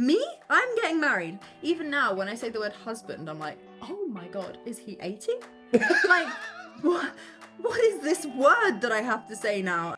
Me? I'm getting married. Even now, when I say the word husband, I'm like, oh my God, is he 80? Like, what is this word that I have to say now?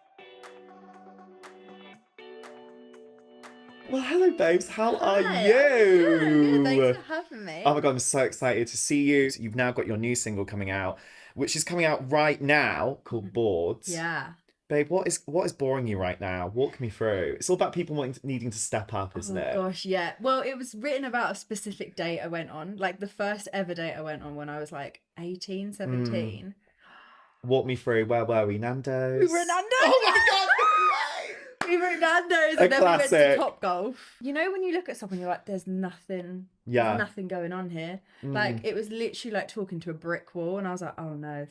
Well, hello, babes. How are Hi, you? I'm good. Thanks for having me. Oh my God, I'm so excited to see you. You've now got your new single coming out, which is coming out right now, called Boards. Yeah. Babe, what is boring you right now? Walk me through. It's all about people needing to step up, isn't it? Oh gosh, yeah. Well, it was written about a specific date I went on, like the first ever date I went on when I was like 18, 17. Walk me through. Where were we? Nando's? We were at Nando's. Oh my God, no way! We were at Nando's A and then we went to classic. Topgolf. You know when you look at someone, you're like, there's nothing going on here. Like, it was literally like talking to a brick wall, and I was like, oh no,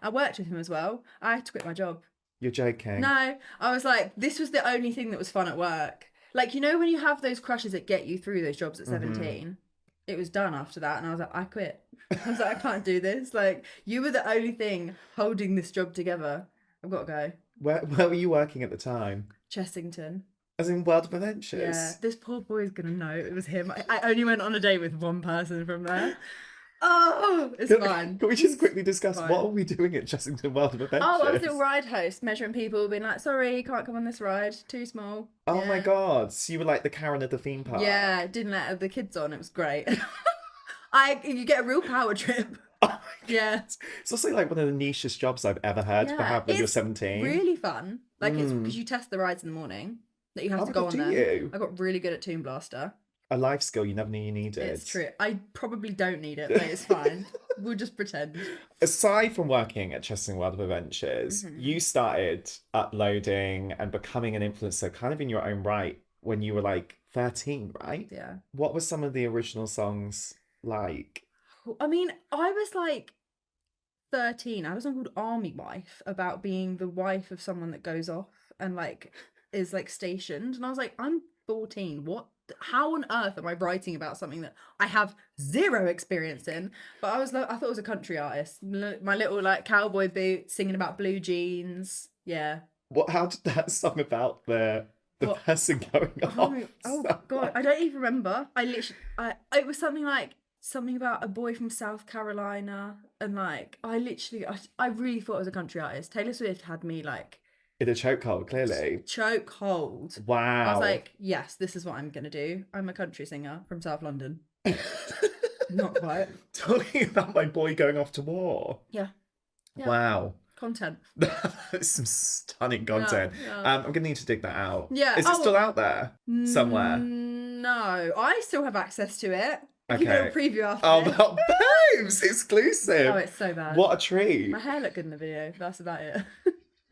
I worked with him as well. I had to quit my job. You're joking. No, I was like, this was the only thing that was fun at work. Like, you know when you have those crushes that get you through those jobs at 17? It was done after that, and I was like, I quit. I was like, I can't do this. Like, you were the only thing holding this job together. I've got to go. Where were you working at the time? Chessington. As in World of Adventures? Yeah, this poor boy is going to know it was him. I only went on a date with one person from there. Oh, it's fine. Can we just quickly discuss what are we doing at Chessington World of Adventures? Oh, I was a ride host, measuring people, being like, sorry, can't come on this ride, too small. Oh my God, so you were like the Karen of the theme park? Yeah, didn't let the kids on, it was great. You get a real power trip. Oh my God. Yeah. It's also like one of the nichest jobs I've ever heard for having when you're 17. Really fun. Like, it's because you test the rides in the morning that you have to go on them. I got really good at Toon Blaster. A life skill you never knew you needed. It's true. I probably don't need it, but it's fine. We'll just pretend. Aside from working at Chessington World of Adventures, you started uploading and becoming an influencer kind of in your own right when you were like 13, right? Yeah. What were some of the original songs like? I mean, I was like 13. I was on called Army Wife about being the wife of someone that goes off and like is like stationed. And I was like, I'm 14. How on earth am I writing about something that I have zero experience in? But I thought it was a country artist. My little like cowboy boots, singing about blue jeans. Yeah. How did that song about the person going off? Oh God, I don't even remember. It was something about a boy from South Carolina, and like I really thought it was a country artist. Taylor Swift had me like in a chokehold, clearly. Chokehold. Wow. I was like, yes, this is what I'm gonna do. I'm a country singer from South London. Not quite. Talking about my boy going off to war. Yeah. Wow. Content. That's some stunning content. Yeah. I'm gonna need to dig that out. Yeah. Is it still out there somewhere? No, I still have access to it. Okay. You know, a preview after. Oh, well, babes, exclusive. Oh, it's so bad. What a treat. My hair looked good in the video. That's about it.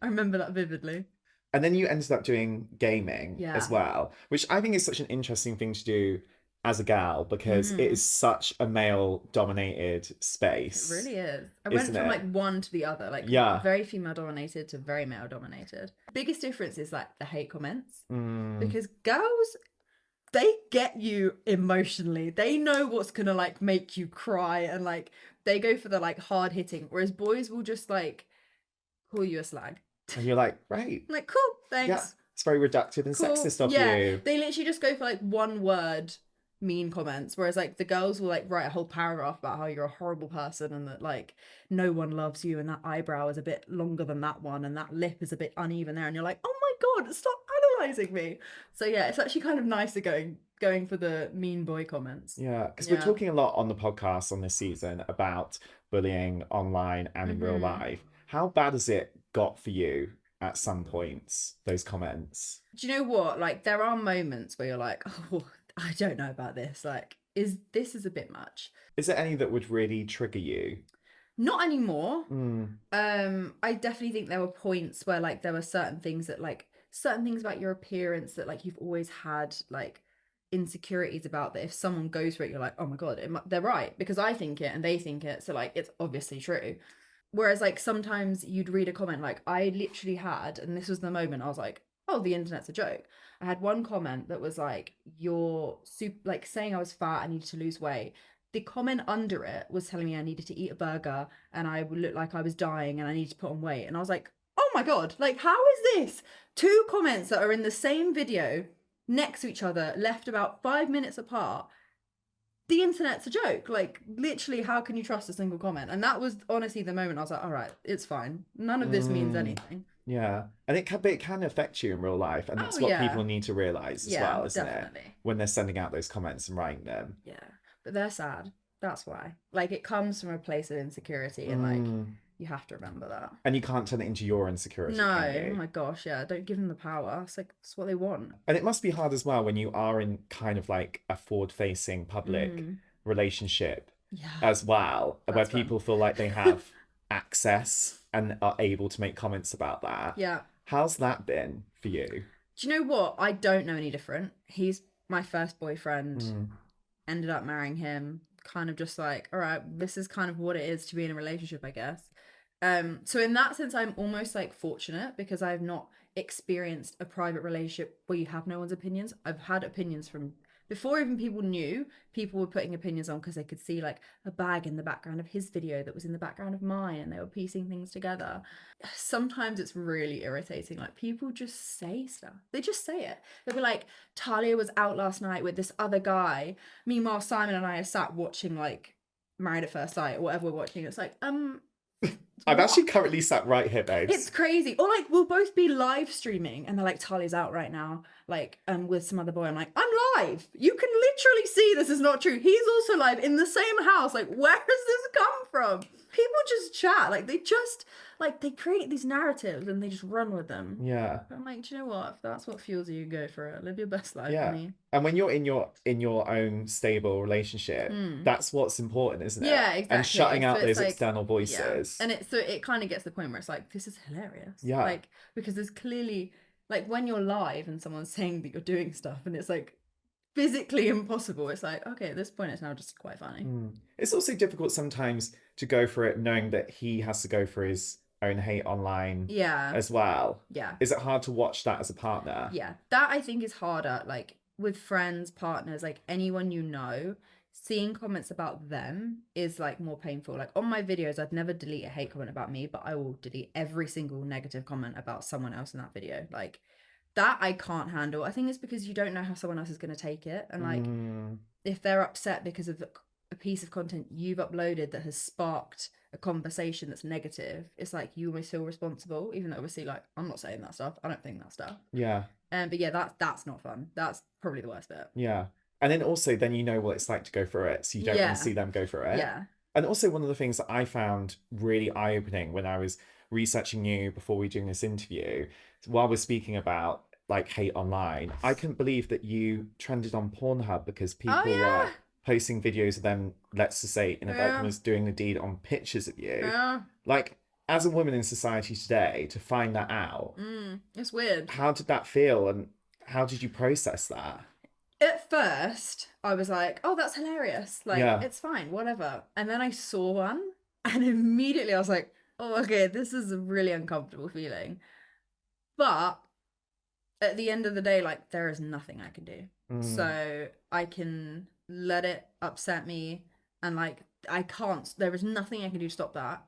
I remember that vividly. And then you ended up doing gaming as well, which I think is such an interesting thing to do as a gal because it is such a male-dominated space. It really is. I went from like one to the other, like very female-dominated to very male-dominated. Biggest difference is like the hate comments because girls, they get you emotionally. They know what's gonna like make you cry and like they go for the like hard hitting, whereas boys will just like call you a slag. And you're like, right. I'm like, cool, thanks. Yeah, it's very reductive and sexist of you. They literally just go for like one word mean comments, whereas like the girls will like write a whole paragraph about how you're a horrible person and that like no one loves you and that eyebrow is a bit longer than that one and that lip is a bit uneven there, and you're like, oh my God, stop analysing me. So yeah, it's actually kind of nicer going for the mean boy comments. Yeah, because we're talking a lot on the podcast on this season about bullying online and in real life. How bad has it got for you at some points, those comments? Do you know what? Like, there are moments where you're like, oh, I don't know about this. Like, this is a bit much. Is there any that would really trigger you? Not anymore. I definitely think there were points where like there were certain things about your appearance that like you've always had like insecurities about, that if someone goes for it, you're like, oh my God, they're right, because I think it and they think it, so like it's obviously true. Whereas like sometimes you'd read a comment, like I literally had, and this was the moment I was like, oh, the internet's a joke. I had one comment that was like, you're like saying I was fat, I needed to lose weight. The comment under it was telling me I needed to eat a burger and I would look like I was dying and I needed to put on weight. And I was like, oh my God, like how is this? Two comments that are in the same video next to each other, left about 5 minutes apart. The internet's a joke. Like, literally, how can you trust a single comment? And that was honestly the moment I was like, all right, it's fine. None of this means anything. Yeah. And it can affect you in real life. And that's Oh, what yeah. people need to realize as well, isn't definitely. it? When they're sending out those comments and writing them. Yeah. But they're sad. That's why. Like, it comes from a place of insecurity, and like, you have to remember that. And you can't turn it into your insecurity, No, can you? oh my gosh, yeah. Don't give them the power. It's like, it's what they want. And it must be hard as well when you are in kind of like a forward-facing public relationship as well, where people feel like they have access and are able to make comments about that. Yeah. How's that been for you? Do you know what? I don't know any different. He's my first boyfriend. Ended up marrying him. Kind of just like, all right, this is kind of what it is to be in a relationship, I guess. So in that sense, I'm almost like fortunate because I've not experienced a private relationship where you have no one's opinions. I've had opinions from before even people knew. People were putting opinions on because they could see like a bag in the background of his video that was in the background of mine, and they were piecing things together. Sometimes it's really irritating. Like, people just say stuff. They just say it. They'll be like, Talia was out last night with this other guy. Meanwhile, Simon and I are sat watching like Married at First Sight or whatever we're watching. It's like, I'm actually currently sat right here, babes. It's crazy. Or like, we'll both be live streaming and they're like, Talia's out right now, like, with some other boy. I'm like, I'm live. You can literally see this is not true. He's also live in the same house. Like, where has this come from? People just chat. Like, they create these narratives and they just run with them. Yeah. But I'm like, do you know what? If that's what fuels you, go for it. Live your best life. Yeah. And when you're in your own stable relationship, that's what's important, isn't it? Yeah, exactly. And shutting out those like, external voices. Yeah. And it kind of gets to the point where it's like, this is hilarious. Yeah. Like, because there's clearly, like, when you're live and someone's saying that you're doing stuff and it's like physically impossible, it's like, okay, at this point it's now just quite funny. It's also difficult sometimes to go for it knowing that he has to go for his own hate online as well. Yeah. Is it hard to watch that as a partner? Yeah. That I think is harder, like with friends, partners, like anyone you know, seeing comments about them is like more painful. Like on my videos, I'd never delete a hate comment about me, but I will delete every single negative comment about someone else in that video. Like that I can't handle. I think it's because you don't know how someone else is going to take it. And like if they're upset because of a piece of content you've uploaded that has sparked a conversation that's negative, it's like you almost feel responsible, even though obviously like I'm not saying that stuff, I don't think that stuff. Yeah. But yeah, that's not fun. That's probably the worst bit. Yeah. And then also then you know what it's like to go through it, so you don't want to see them go through it. Yeah. And also one of the things that I found really eye-opening when I was researching you before we doing this interview, while we're speaking about like hate online, I couldn't believe that you trended on Pornhub because people were posting videos of them, let's just say, in inverted commas, doing the deed on pictures of you. Yeah. Like, as a woman in society today, to find that out, it's weird. How did that feel, and how did you process that? At first, I was like, oh, that's hilarious. Like, it's fine, whatever. And then I saw one, and immediately I was like, oh, okay, this is a really uncomfortable feeling. But at the end of the day, like, there is nothing I can do. So I can let it upset me, and like, there is nothing I can do to stop that.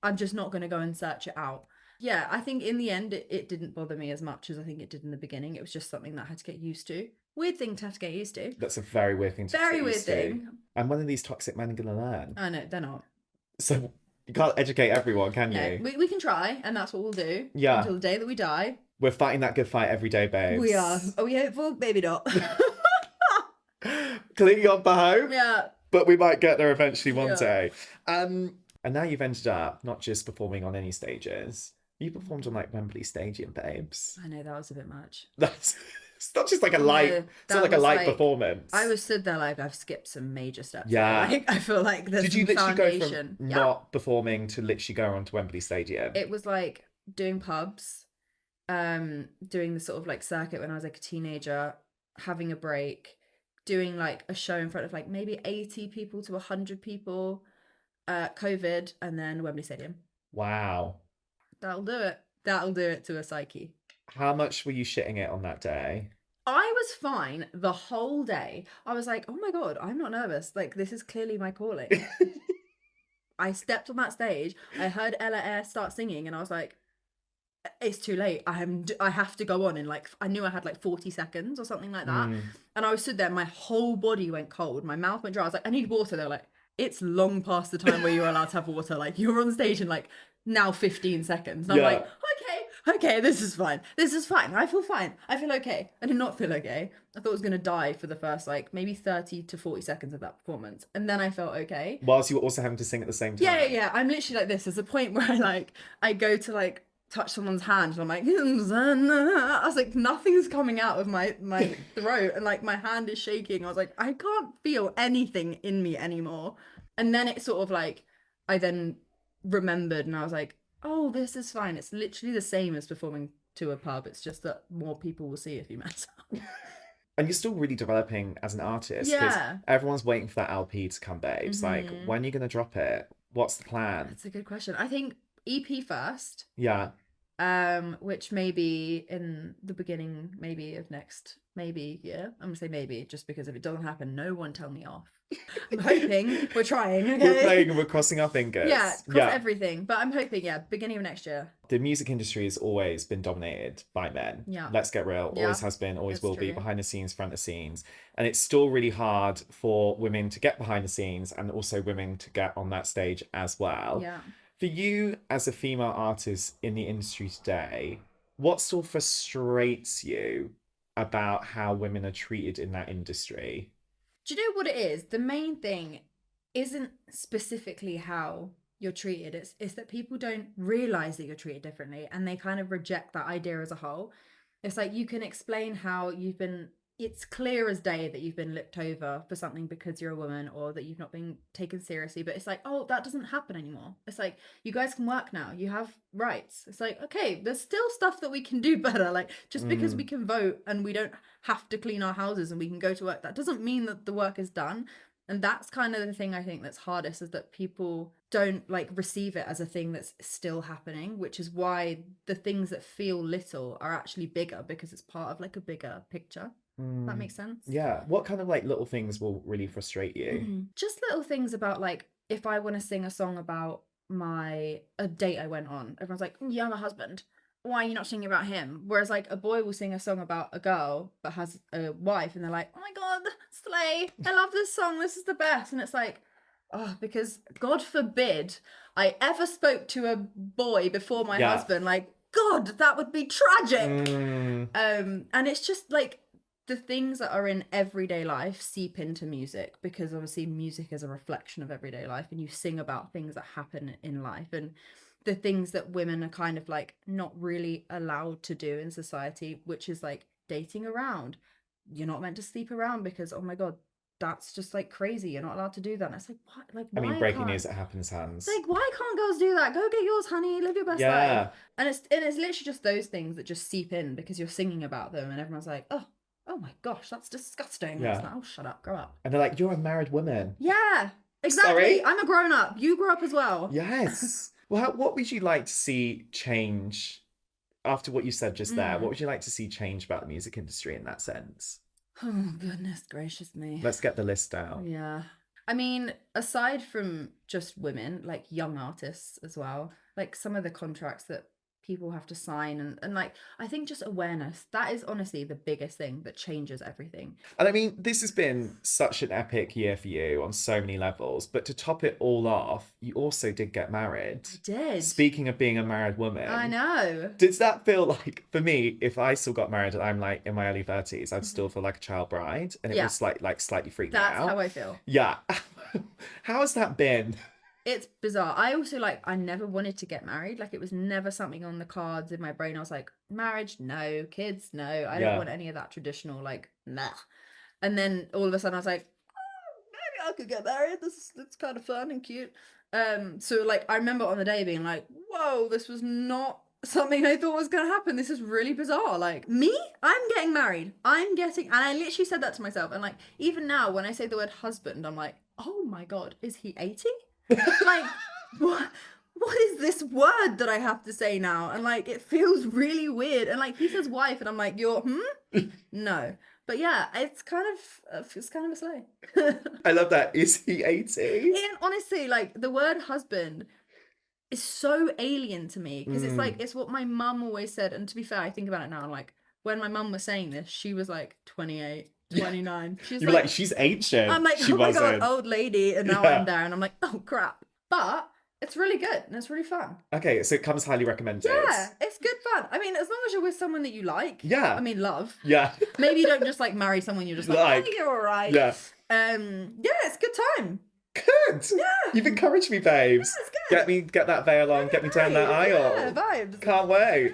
I'm just not going to go and search it out. Yeah, I think in the end, it didn't bother me as much as I think it did in the beginning. It was just something that I had to get used to. Weird thing to have to get used to. That's a very weird thing to Very get weird used thing. to. And when are these toxic men going to learn? I know, they're not. So you can't educate everyone, can you? We can try, and that's what we'll do. Yeah. Until the day that we die. We're fighting that good fight every day, babes. We are. Are we hopeful? Maybe not. Clinging on for hope. Yeah. But we might get there eventually one day. And now you've ended up not just performing on any stages. You performed on like Wembley Stadium, babes. I know, that was a bit much. It's not just like a light. It's not like a light performance. I was stood there like I've skipped some major steps. Yeah. Like, I feel like there's Did you literally foundation. go from not performing to literally go on to Wembley Stadium? It was like doing pubs, doing the sort of like circuit when I was like a teenager, having a break, doing like a show in front of like maybe 80 people to 100 people, COVID, and then Wembley Stadium. Wow. That'll do it. That'll do it to a psyche. How much were you shitting it on that day? I was fine the whole day. I was like, oh my God, I'm not nervous. Like, this is clearly my calling. I stepped on that stage. I heard Ella Eyre start singing and I was like, it's too late. I have to go on in like, I knew I had like 40 seconds or something like that. And I was stood there, my whole body went cold, my mouth went dry. I was like, I need water. They're like, it's long past the time where you're allowed to have water. Like, you're on stage in like now 15 seconds. And I'm like, okay, this is fine. This is fine. I feel fine. I feel okay. I did not feel okay. I thought I was going to die for the first like maybe 30 to 40 seconds of that performance. And then I felt okay. Whilst you were also having to sing at the same time. Yeah. I'm literally like this. There's a point where I go to like touch someone's hand and I'm like, I was like, nothing's coming out of my throat, and like my hand is shaking. I was like, I can't feel anything in me anymore. And then it sort of like, I then remembered and I was like, oh, this is fine. It's literally the same as performing to a pub. It's just that more people will see if you mess up. And you're still really developing as an artist. Yeah. Everyone's waiting for that LP to come, babes. Like, when are you going to drop it? What's the plan? That's a good question. I think EP first. Yeah. Which may be in the beginning, maybe of next, yeah. I'm gonna say maybe, just because if it doesn't happen, no one tell me off. I'm hoping. We're trying, okay? We're playing and we're crossing our fingers. Yeah, cross everything. But I'm hoping, beginning of next year. The music industry has always been dominated by men. Yeah. Let's get real. Yeah. Always has been, always That's will be. true. Behind the scenes, front of scenes. And it's still really hard for women to get behind the scenes, and also women to get on that stage as well. Yeah. For you as a female artist in the industry today, what still frustrates you about how women are treated in that industry? Do you know what it is? The main thing isn't specifically how you're treated. It's that people don't realize that you're treated differently, and they kind of reject that idea as a whole. It's like, you can explain how it's clear as day that you've been looked over for something because you're a woman, or that you've not been taken seriously. But it's like, oh, that doesn't happen anymore. It's like, you guys can work now. You have rights. It's like, okay, there's still stuff that we can do better. Like, just because we can vote and we don't have to clean our houses and we can go to work, that doesn't mean that the work is done. And that's kind of the thing I think that's hardest, is that people don't like receive it as a thing that's still happening, which is why the things that feel little are actually bigger, because it's part of like a bigger picture. That makes sense? Yeah. What kind of like little things will really frustrate you? Just little things about like, if I want to sing a song about a date I went on, everyone's like, you have a husband. Why are you not singing about him? Whereas like a boy will sing a song about a girl but has a wife, and they're like, oh my God, slay. I love this song. This is the best. And it's like, oh, because God forbid I ever spoke to a boy before my husband. Like, God, that would be tragic. And it's just like, the things that are in everyday life seep into music, because obviously music is a reflection of everyday life, and you sing about things that happen in life, and the things that women are kind of like not really allowed to do in society, which is like dating around. You're not meant to sleep around because, oh my God, that's just like crazy. You're not allowed to do that. And it's like, what? Like, I mean, breaking news, it happens, Hans. Like, why can't girls do that? Go get yours, honey. Live your best life. And it's literally just those things that just seep in because you're singing about them, and everyone's like, oh my gosh, that's disgusting. Yeah. It's like, oh, shut up, grow up. And they're like, you're a married woman. Yeah, exactly. Sorry? I'm a grown up. You grew up as well. Yes. Well, what would you like to see change after what you said just there? What would you like to see change about the music industry in that sense? Oh, goodness gracious me. Let's get the list out. Yeah. I mean, aside from just women, like young artists as well, like some of the contracts that people have to sign, and like, I think just awareness, that is honestly the biggest thing that changes everything. And I mean, this has been such an epic year for you on so many levels, but to top it all off, you also did get married. I did. Speaking of being a married woman, I know. Does that feel like, for me, if I still got married and I'm like in my early 30s, I'd still feel like a child bride, and it was like slightly freaked out. That's how I feel. Yeah. How has that been? It's bizarre. I also like, I never wanted to get married. Like, it was never something on the cards in my brain. I was like, marriage, no. Kids, no. I don't want any of that traditional, like, nah. And then all of a sudden I was like, oh, maybe I could get married. It's kind of fun and cute. So like, I remember on the day being like, whoa, this was not something I thought was going to happen. This is really bizarre. Like, me? I'm getting married. And I literally said that to myself. And like, even now when I say the word husband, I'm like, oh my God, is he 80? Like, what is this word that I have to say now? And like, it feels really weird. And like, he says wife, and I'm like, you're no. But yeah, it's kind of a slay. I love that. Is he 80? And honestly, like, the word husband, is so alien to me, because it's like, Mm. it's what my mum always said. And to be fair, I think about it now, like, when my mum was saying this, she was like 28, 29. She's You were like, like, she's ancient. I'm like, She oh my God, wasn't. old lady. And now Yeah. I'm there and I'm like, oh crap. But it's really good and it's really fun. Okay, so it comes highly recommended. Yeah, it's good fun. I mean, as long as you're with someone that you like. Yeah. I mean, love. Yeah. Maybe you don't just like marry someone you're just like, oh, you're all right. Yeah. Yeah, it's a good time. Good. Yeah. You've encouraged me, babes. Yeah, it's good. Get that veil on. Get me down that aisle. Yeah, vibes. Can't wait.